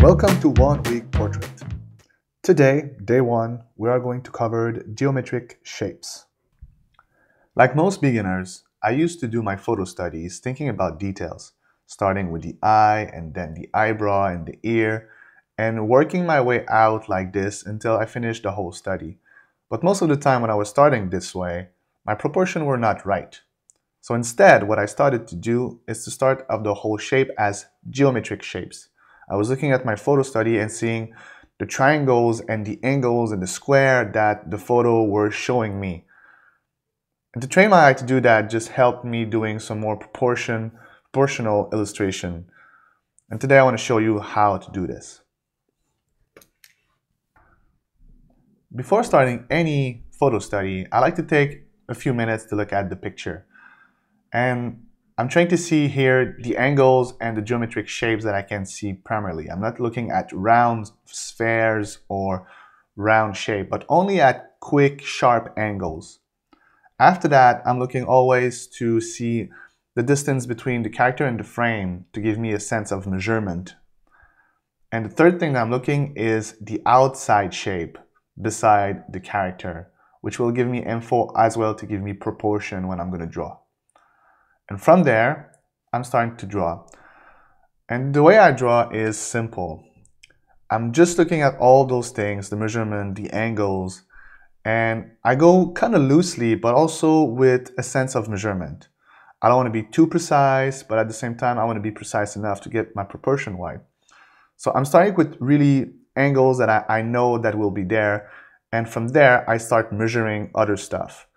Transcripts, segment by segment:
Welcome to 1 Week Portrait. Today, day 1, we are going to cover geometric shapes. Like most beginners, I used to do my photo studies thinking about details, starting with the eye and then the eyebrow and the ear, and working my way out like this until I finished the whole study. But most of the time when I was starting this way, my proportions were not right. So instead, what I started to do is to start of the whole shape as geometric shapes. I was looking at my photo study and seeing the triangles and the angles and the square that the photo were showing me. And to train my eye to do that just helped me doing some more proportional illustration. And today I want to show you how to do this. Before starting any photo study, I like to take a few minutes to look at the picture. And I'm trying to see here the angles and the geometric shapes that I can see primarily. I'm not looking at round spheres or round shape, but only at quick, sharp angles. After that, I'm looking always to see the distance between the character and the frame to give me a sense of measurement. And the third thing that I'm looking is the outside shape beside the character, which will give me info as well to give me proportion when I'm going to draw. And from there, I'm starting to draw. And the way I draw is simple. I'm just looking at all those things, the measurement, the angles, and I go kind of loosely, but also with a sense of measurement. I don't want to be too precise, but at the same time, I want to be precise enough to get my proportion right. So I'm starting with really angles that I know that will be there. And from there, I start measuring other stuff.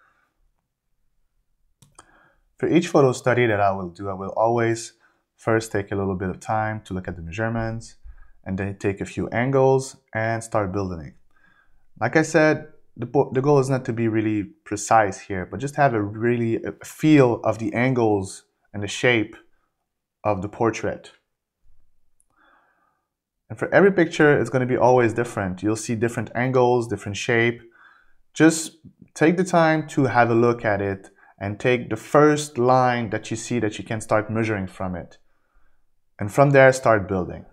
For each photo study that I will do, I will always first take a little bit of time to look at the measurements and then take a few angles and start building it. Like I said, the goal is not to be really precise here, but just have a feel of the angles and the shape of the portrait. And for every picture, it's going to be always different. You'll see different angles, different shape. Just take the time to have a look at it and take the first line that you see that you can start measuring from it. And from there, start building.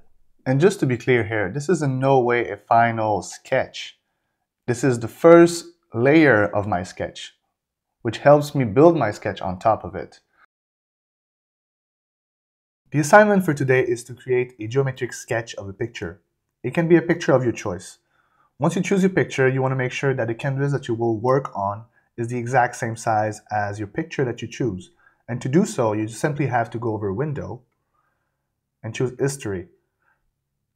And just to be clear here, this is in no way a final sketch. This is the first layer of my sketch, which helps me build my sketch on top of it. The assignment for today is to create a geometric sketch of a picture. It can be a picture of your choice. Once you choose your picture, you want to make sure that the canvas that you will work on is the exact same size as your picture that you choose. And to do so, you just simply have to go over Window and choose History.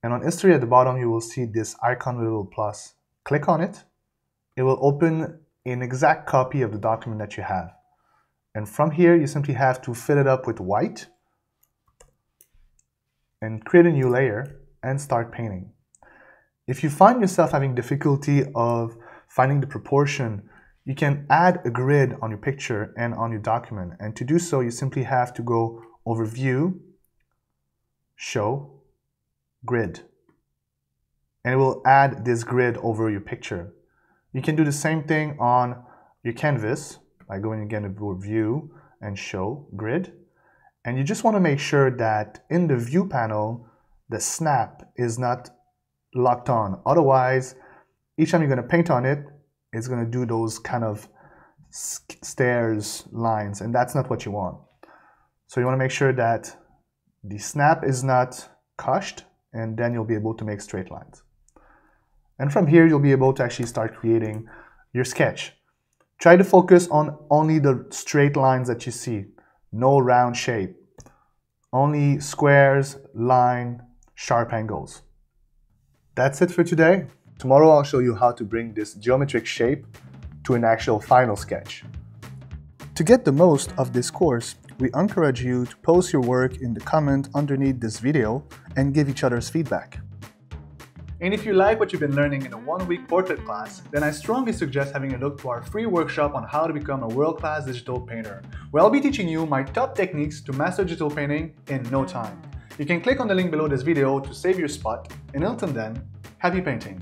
And on History at the bottom, you will see this icon with a little plus. Click on it. It will open an exact copy of the document that you have. And from here, you simply have to fill it up with white and create a new layer and start painting. If you find yourself having difficulty of finding the proportion, you can add a grid on your picture and on your document. And to do so, you simply have to go over View, Show, Grid. And it will add this grid over your picture. You can do the same thing on your canvas by going again to View and Show, Grid. And you just want to make sure that in the View panel, the snap is not locked on. Otherwise, each time you're going to paint on it, it's going to do those kind of stairs lines, and that's not what you want. So you want to make sure that the snap is not cushed, and then you'll be able to make straight lines. And from here, you'll be able to actually start creating your sketch. Try to focus on only the straight lines that you see. No round shape. Only squares, line, sharp angles. That's it for today. Tomorrow I'll show you how to bring this geometric shape to an actual final sketch. To get the most of this course, we encourage you to post your work in the comment underneath this video and give each other's feedback. And if you like what you've been learning in a 1 week portrait class, then I strongly suggest having a look to our free workshop on how to become a world-class digital painter, where I'll be teaching you my top techniques to master digital painting in no time. You can click on the link below this video to save your spot, and until then, happy painting!